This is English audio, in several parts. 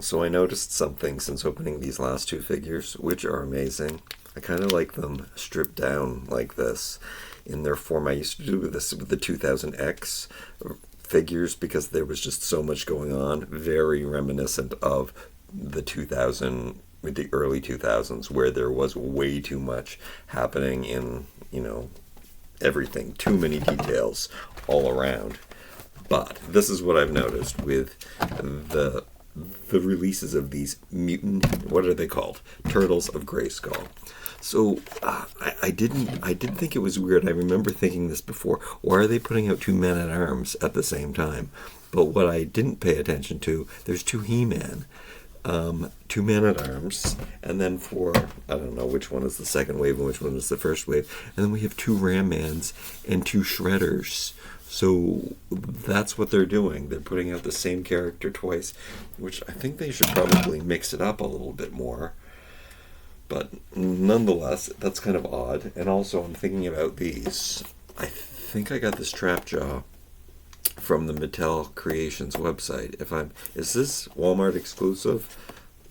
So I noticed something since opening these last two figures, which are amazing. I kind of like them stripped down like this in their form. I used to do this with the 2000X figures because there was just so much going on, very reminiscent of the 2000 with the early 2000s where there was way too much happening in, everything, too many details all around. But this is what I've noticed with the releases of these mutant, what are they called? Turtles of Grayskull. So I didn't think it was weird. I remember thinking this before. Why are they putting out two Men-at-Arms at the same time? But what I didn't pay attention to, there's two He-Man, two Men-at-Arms, and then I don't know which one is the second wave and which one is the first wave, and then we have two Ram-Mans and two Shredders. So that's what they're doing. They're putting out the same character twice, which I think they should probably mix it up a little bit more. But nonetheless, that's kind of odd. And also, I'm thinking about these. I think I got this Trapjaw from the Mattel Creations website. Is this Walmart exclusive?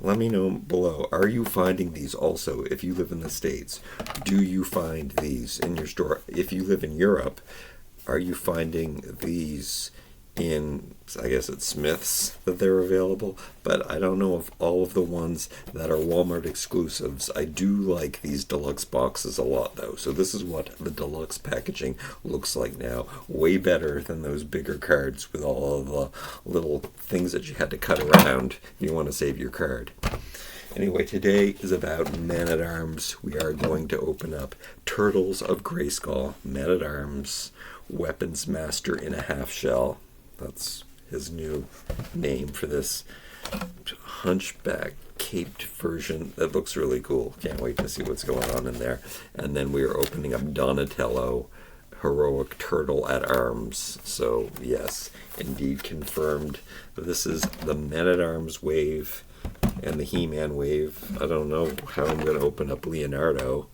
Let me know below. Are you finding these also if you live in the States? Do you find these in your store? If you live in Europe, are you finding these in, I guess it's Smith's that they're available? But I don't know if all of the ones that are Walmart exclusives. I do like these deluxe boxes a lot though. So this is what the deluxe packaging looks like now. Way better than those bigger cards with all of the little things that you had to cut around if you want to save your card. Anyway, today is about Men-at-Arms. We are going to open up Turtles of Grayskull, Men-at-Arms, Weapons Master in a Half Shell. That's his new name for this hunchback caped version. That looks really cool. Can't wait to see what's going on in there. And then we are opening up Donatello, Heroic Turtle at Arms. So yes, indeed confirmed. This is the Men-at-Arms wave and the He-Man wave. I don't know how I'm going to open up Leonardo.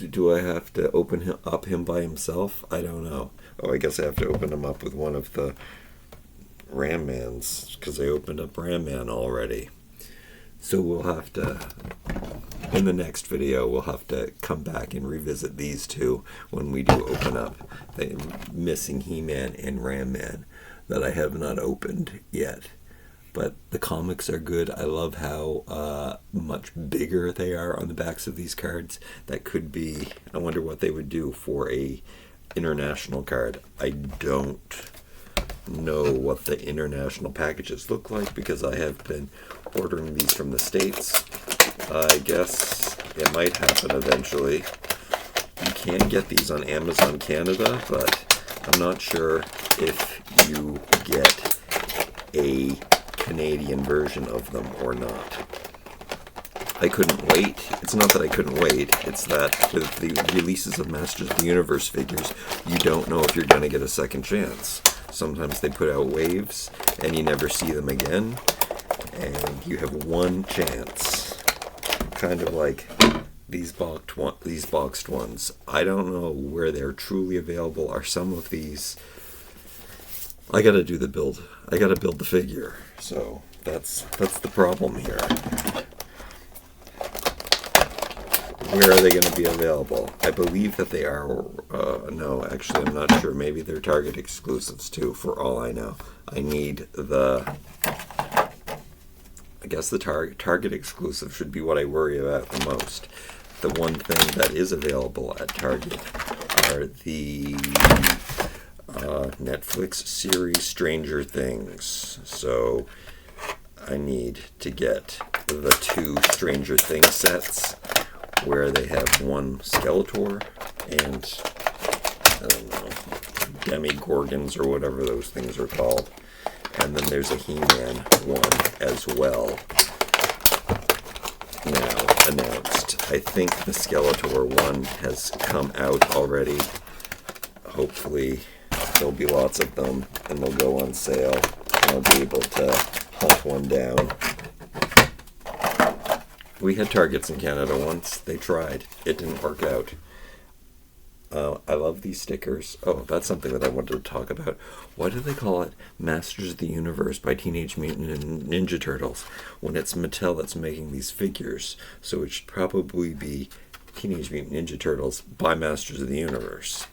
Do I have to open him by himself? I don't know. Oh, I guess I have to open him up with one of the Ram-Mans, because I opened up Ram-Man already. So we'll have to, in the next video, we'll have to come back and revisit these two when we do open up the missing He-Man and Ram-Man that I have not opened yet. But the comics are good. I love how much bigger they are on the backs of these cards. That could be, I wonder what they would do for a international card. I don't know what the international packages look like because I have been ordering these from the States. I guess it might happen eventually. You can get these on Amazon Canada, but I'm not sure if you get a Canadian version of them or not. I couldn't wait. It's not that I couldn't wait, it's that with the releases of Masters of the Universe figures, you don't know if you're going to get a second chance. Sometimes they put out waves and you never see them again, and you have one chance. Kind of like these boxed ones. I don't know where they're truly available. Are some of these... I gotta do the build. I gotta build the figure. So that's the problem here. Where are they going to be available? I believe that they are. No, actually, I'm not sure. Maybe they're Target exclusives too. For all I know, I need the. I guess the Target exclusive should be what I worry about the most. The one thing that is available at Target are the Netflix series Stranger Things. So I need to get the two Stranger Things sets where they have one Skeletor and, I don't know, Demigorgons or whatever those things are called. And then there's a He-Man one as well, now announced. I think the Skeletor one has come out already. Hopefully there'll be lots of them and they'll go on sale and I'll be able to hunt one down. We had Targets in Canada once. They tried. It didn't work out. I love these stickers. Oh, that's something that I wanted to talk about. Why do they call it Masters of the Universe by Teenage Mutant Ninja Turtles when it's Mattel that's making these figures? So it should probably be Teenage Mutant Ninja Turtles by Masters of the Universe.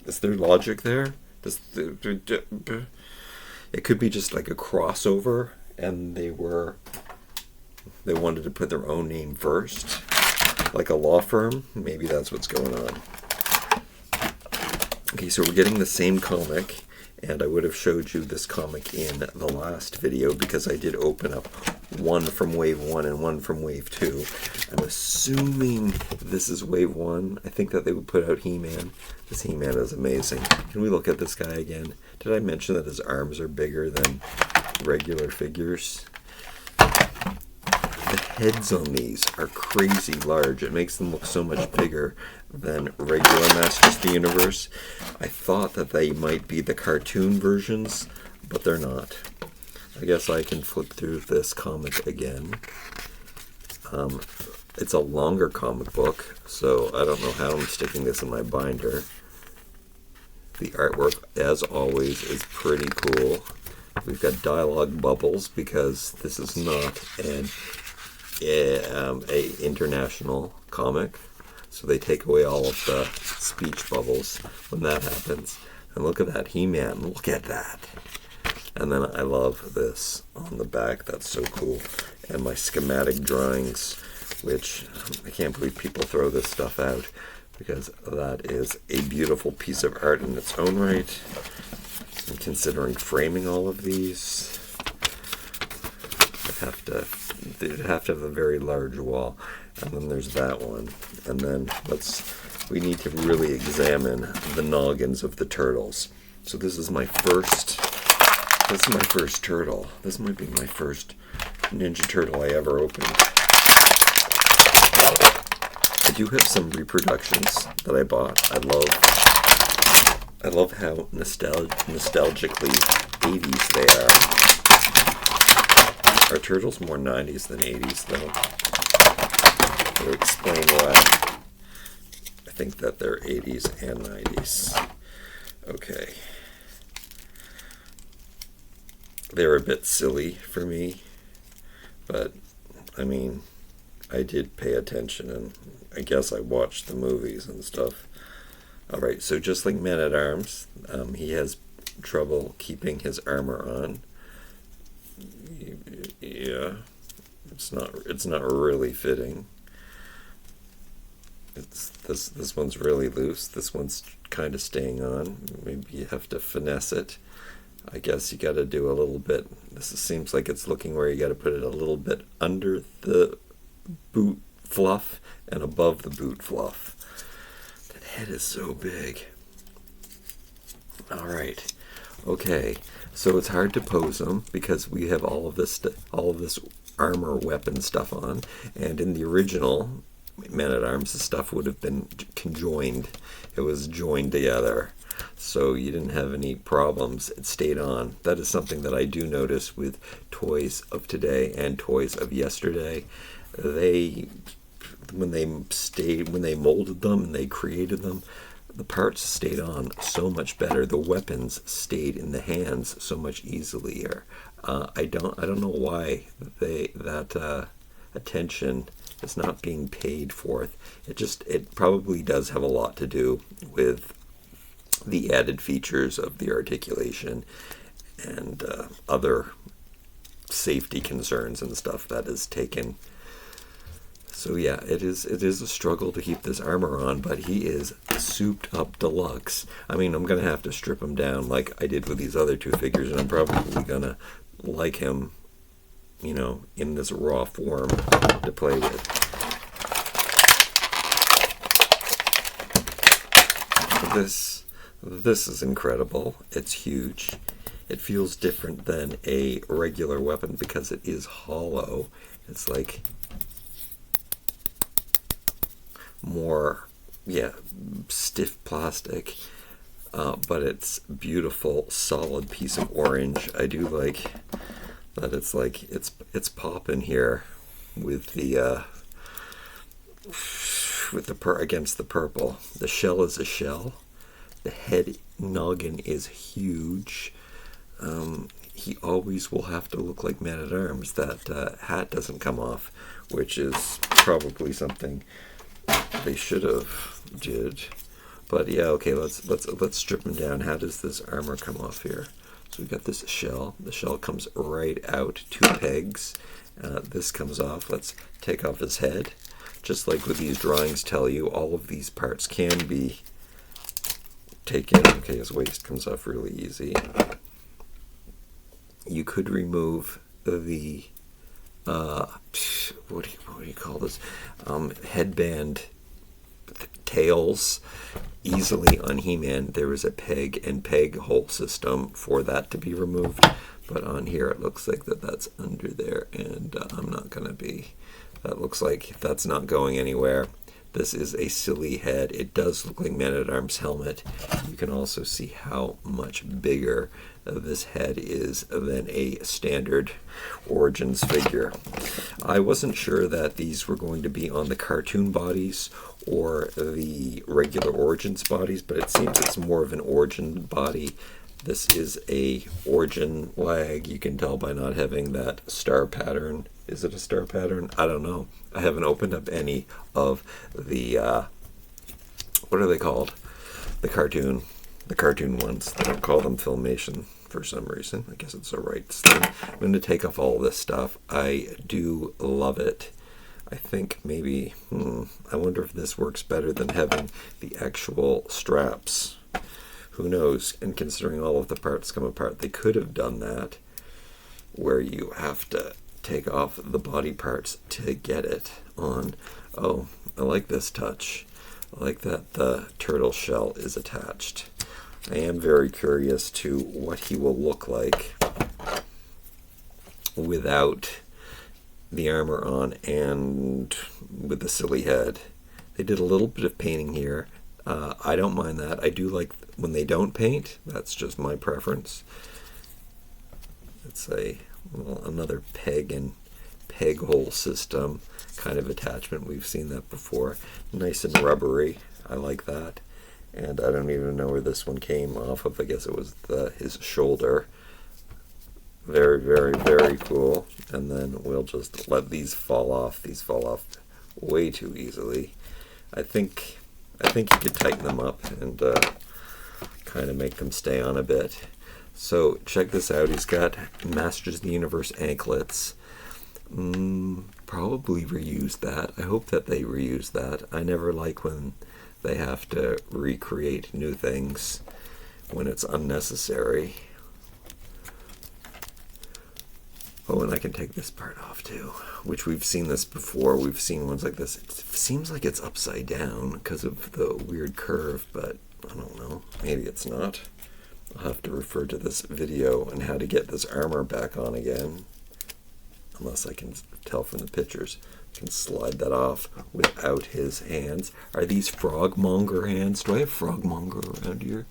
Is there logic there? It could be just like a crossover, and they wanted to put their own name first, like a law firm. Maybe that's what's going on. Okay, so we're getting the same comic, and I would have showed you this comic in the last video because I did open up one from Wave 1 and one from Wave 2. I'm assuming this is Wave 1. I think that they would put out He-Man. This He-Man is amazing. Can we look at this guy again? Did I mention that his arms are bigger than regular figures? The heads on these are crazy large. It makes them look so much bigger than regular Masters of the Universe. I thought that they might be the cartoon versions, but they're not. I guess I can flip through this comic again. It's a longer comic book, so I don't know how I'm sticking this in my binder. The artwork, as always, is pretty cool. We've got dialogue bubbles because this is not an international comic, so they take away all of the speech bubbles when that happens. And look at that He-Man, look at that. And then I love this on the back, that's so cool. And my schematic drawings, which I can't believe people throw this stuff out, because that is a beautiful piece of art in its own right. And considering framing all of these, they'd have to have a very large wall. And then there's that one. And then we need to really examine the noggins of the turtles. So this is my first turtle. This might be my first Ninja Turtle I ever opened. I do have some reproductions that I bought. I love how nostalgically 80s they are. Are turtles more 90s than 80s though? I'll explain why. I think that they're 80s and 90s. Okay. They're a bit silly for me, but I mean, I did pay attention, and I guess I watched the movies and stuff. Alright, so just like Man-at-Arms, he has trouble keeping his armor on. Yeah, it's not really fitting. This one's really loose. This one's kind of staying on. Maybe you have to finesse it. I guess you got to do a little bit. This seems like it's looking where you got to put it a little bit under the boot fluff and above the boot fluff. That head is so big. All right, okay. So it's hard to pose them because we have all of this armor weapon stuff on, and in the original Man-at-Arms, the stuff would have been conjoined. It was joined together. So you didn't have any problems. It stayed on. That is something that I do notice with toys of today and toys of yesterday. When they molded them and they created them, the parts stayed on so much better. The weapons stayed in the hands so much easier. I don't know why that attention is not being paid forth. It probably does have a lot to do with the added features of the articulation and other safety concerns and stuff that is taken. So yeah, it is a struggle to keep this armor on, but he is souped up deluxe. I mean, I'm gonna have to strip him down like I did with these other two figures, and I'm probably gonna like him, you know, in this raw form to play with. This is incredible. It's huge. It feels different than a regular weapon because it is hollow. It's like more, stiff plastic, but it's beautiful, solid piece of orange. I do like that. It's popping here with the with the against the purple. The shell is a shell. The head noggin is huge. He always will have to look like Man-at-Arms. That hat doesn't come off, which is probably something they should have did. But yeah, okay, let's strip him down. How does this armor come off here? So we got this shell. The shell comes right out, 2 pegs. This comes off. Let's take off his head. Just like what these drawings tell you, all of these parts can be taken. Okay, his waist comes off really easy. You could remove the what do you call this? Headband tails easily on He-Man. There is a peg and peg hole system for that to be removed, but on here it looks like that's under there, and I'm not gonna be. That looks like that's not going anywhere. This is a silly head. It does look like Man-at-Arms helmet. You can also see how much bigger this head is than a standard Origins figure. I wasn't sure that these were going to be on the cartoon bodies or the regular Origins bodies, but it seems it's more of an Origin body. This is a Origin leg. You can tell by not having that star pattern. Is it a star pattern? I don't know. I haven't opened up any of the, what are they called? The cartoon ones. They don't call them Filmation for some reason. I guess it's the right thing. I'm going to take off all this stuff. I do love it. I think maybe, I wonder if this works better than having the actual straps. Who knows? And considering all of the parts come apart, they could have done that where you have to take off the body parts to get it on. Oh, I like this touch. I like that the turtle shell is attached. I am very curious to what he will look like without the armor on and with the silly head. They did a little bit of painting here. I don't mind that. I do like when they don't paint. That's just my preference. It's another peg and peg hole system kind of attachment. We've seen that before. Nice and rubbery. I like that. And I don't even know where this one came off of. I guess it was his shoulder. Very, very, very cool. And then we'll just let these fall off. These fall off way too easily. I think you could tighten them up and kind of make them stay on a bit. So check this out. He's got Masters of the Universe anklets. Probably reuse that. I hope that they reuse that. I never like when they have to recreate new things when it's unnecessary. Oh, and I can take this part off too, which we've seen this before. We've seen ones like this. It seems like it's upside down because of the weird curve, but I don't know. Maybe it's not. I'll have to refer to this video on how to get this armor back on again. Unless I can tell from the pictures. I can slide that off without his hands. Are these Frogmonger hands? Do I have Frogmonger around here?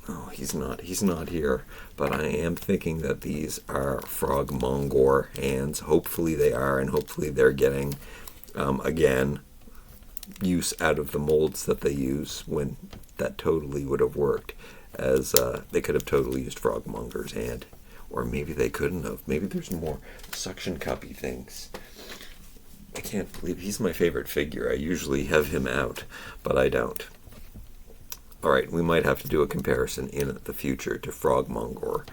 No, he's not. He's not here. But I am thinking that these are Frogmonger hands. Hopefully they are, and hopefully they're getting, again, use out of the molds that they use when that totally would have worked. As they could have totally used Frogmonger's hand. Or maybe they couldn't have. Maybe there's more suction cuppy things. I can't believe he's my favorite figure. I usually have him out, but I don't. Alright, we might have to do a comparison in the future to Frogmonger.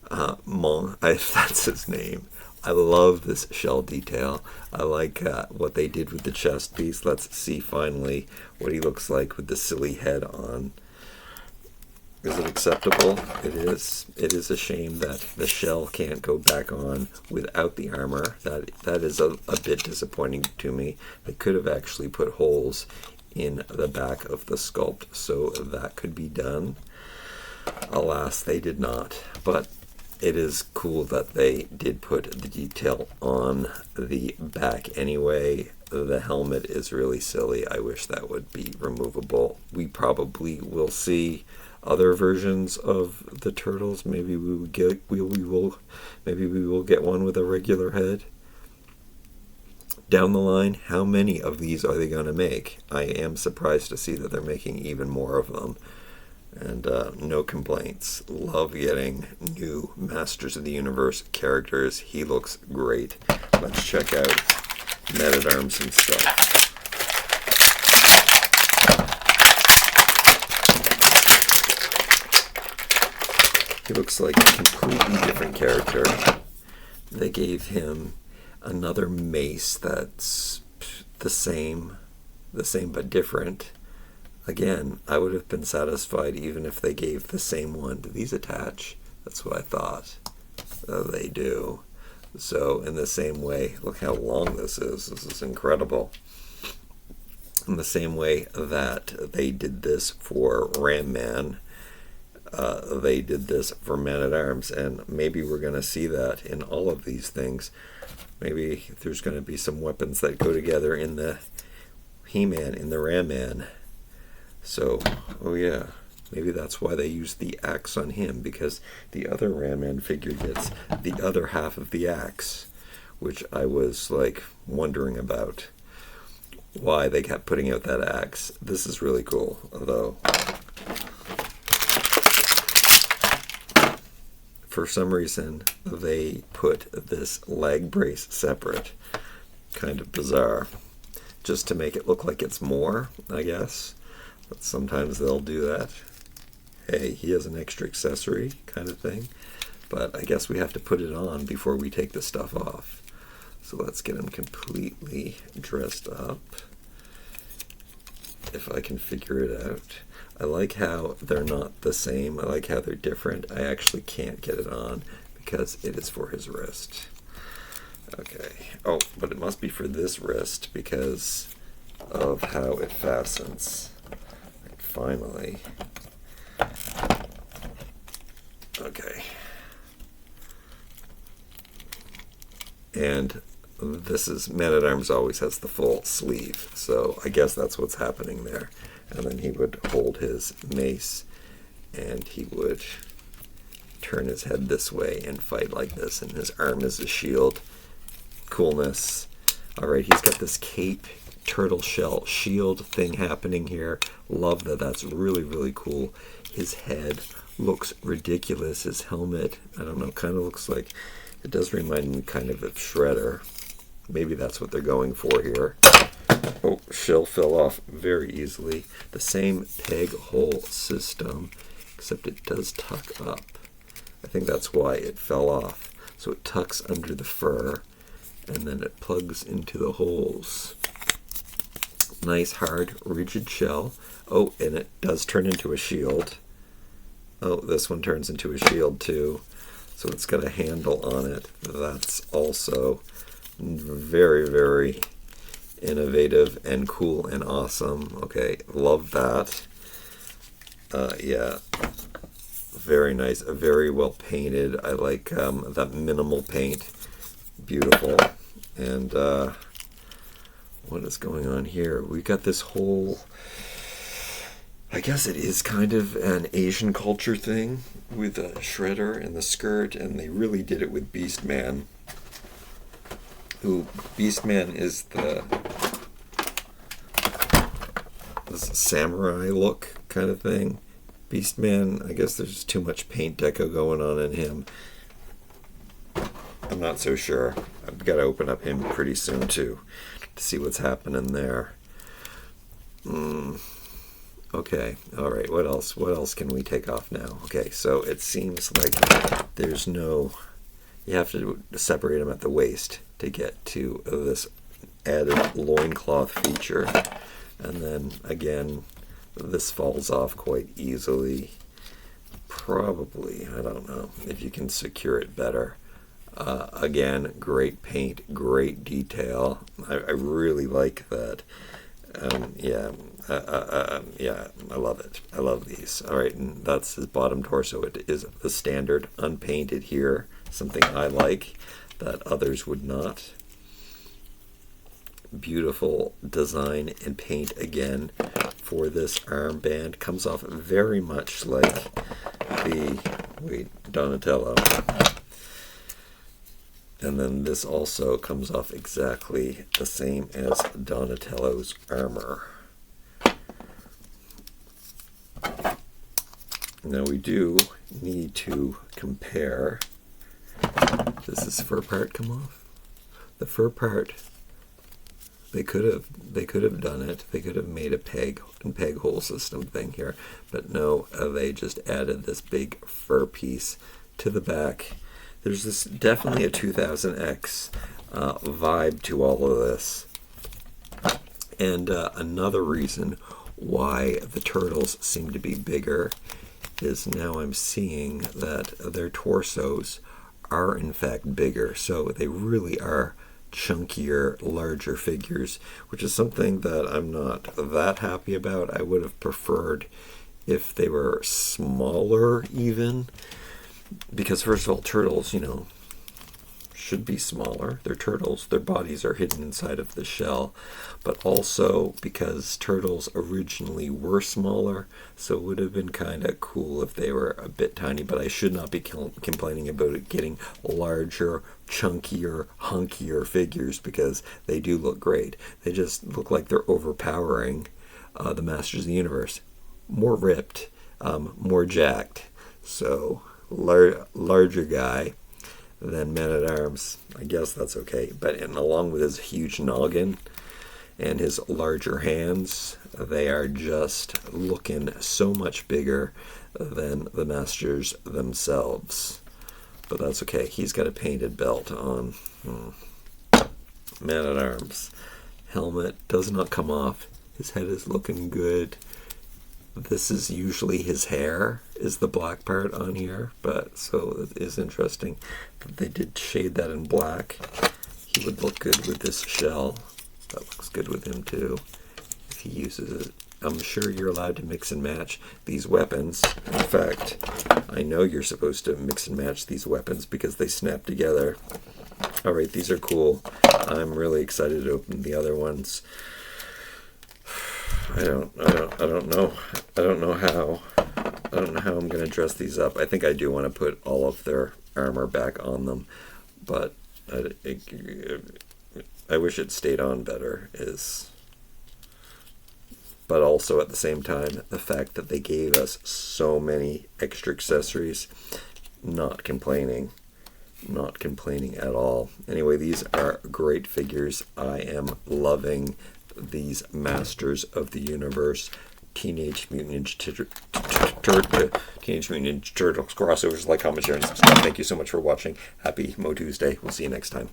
That's his name. I love this shell detail. I like what they did with the chest piece. Let's see finally what he looks like with the silly head on. Is it acceptable? It is. It is a shame that the shell can't go back on without the armor. That is a bit disappointing to me. They could have actually put holes in the back of the sculpt so that could be done. Alas, they did not. But it is cool that they did put the detail on the back anyway. The helmet is really silly. I wish that would be removable. We probably will see other versions of the turtles. Maybe we will get one with a regular head. down the line, how many of these are they going to make? I am surprised to see that they're making even more of them. And no complaints. Love getting new Masters of the Universe characters. He looks great. Let's check out Men-at-Arms and stuff. He looks like a completely different character. They gave him another mace that's the same but different. Again, I would have been satisfied even if they gave the same one. Do these attach? That's what I thought. They do. So in the same way, look how long this is. This is incredible. In the same way that they did this for Ram Man, they did this for Man-at-Arms, and maybe we're going to see that in all of these things. Maybe there's going to be some weapons that go together in the He-Man, in the Ram Man. So, oh yeah, maybe that's why they used the axe on him, because the other Ram Man figure gets the other half of the axe, which I was like wondering about why they kept putting out that axe. This is really cool, although for some reason they put this leg brace separate. Kind of bizarre, just to make it look like it's more, I guess. But sometimes they'll do that. Hey, he has an extra accessory kind of thing. But I guess we have to put it on before we take the stuff off. So let's get him completely dressed up, if I can figure it out. I like how they're not the same. I like how they're different. I actually can't get it on because it is for his wrist. Okay. Oh, but it must be for this wrist because of how it fastens. Finally. Okay. And this is Man-at-Arms always has the full sleeve, so I guess that's what's happening there. And then he would hold his mace and he would turn his head this way and fight like this, and his arm is a shield. Coolness. Alright, he's got this cape, turtle shell shield thing happening here. Love that. That's really, really cool. His head looks ridiculous. His helmet, I don't know, kind of looks like, it does remind me kind of Shredder. Maybe that's what they're going for here. Oh, shell fell off very easily. The same peg hole system, except it does tuck up. I think that's why it fell off. So it tucks under the fur, and then it plugs into the holes. Nice, hard, rigid shell. Oh, and it does turn into a shield. Oh, this one turns into a shield too. So it's got a handle on it. That's also very, very innovative and cool and awesome. Okay, love that. Yeah, very nice, very well painted. I like that minimal paint. Beautiful. And what is going on here? We got this whole, I guess it is kind of an Asian culture thing with the Shredder and the skirt, and they really did it with Beastman. Who, Beastman is the samurai look kind of thing. Beastman, I guess there's too much paint deco going on in him. I'm not so sure. I've got to open up him pretty soon too to see what's happening there. Okay, alright, what else? What else can we take off now? Okay, so it seems like there's no, you have to separate them at the waist to get to this added loincloth feature. And then again, this falls off quite easily. Probably, I don't know, if you can secure it better. Again, great paint, great detail. I really like that. Yeah, I love it. I love these. All right, and that's his bottom torso. It is the standard unpainted here, something I like that others would not. Beautiful design and paint again for this armband. Comes off very much like the Donatello. And then this also comes off exactly the same as Donatello's armor. Now we do need to compare. Does this fur part come off? The fur part, they could have done it. They could have made a peg hole system thing here, but no, they just added this big fur piece to the back. There's this definitely a 2000X vibe to all of this. And another reason why the turtles seem to be bigger is now I'm seeing that their torsos are in fact bigger. So they really are chunkier, larger figures, which is something that I'm not that happy about. I would have preferred if they were smaller even. Because first of all, turtles, you know, should be smaller. They're turtles. Their bodies are hidden inside of the shell. But also because turtles originally were smaller, so it would have been kind of cool if they were a bit tiny. But I should not be complaining about it getting larger, chunkier, hunkier figures, because they do look great. They just look like they're overpowering the Masters of the Universe. More ripped, more jacked. So larger guy than Man-at-Arms. I guess that's okay. But and along with his huge noggin and his larger hands, they are just looking so much bigger than the Masters themselves. But that's okay. He's got a painted belt on. Man-at-Arms. Helmet does not come off. His head is looking good. This is usually his hair, is the black part on here, but so it is interesting that they did shade that in black. He would look good with this shell. That looks good with him too, if he uses it. I'm sure you're allowed to mix and match these weapons. In fact, I know you're supposed to mix and match these weapons because they snap together. Alright, these are cool. I'm really excited to open the other ones. I don't know how I'm going to dress these up. I think I do want to put all of their armor back on them, but I wish it stayed on better. But also at the same time, the fact that they gave us so many extra accessories, not complaining at all. Anyway, these are great figures. I am loving these Masters of the Universe Teenage Mutant Ninja Turtles crossovers. Like, comment, share, and subscribe. Thank you so much for watching. Happy MOTUesday. We'll see you next time.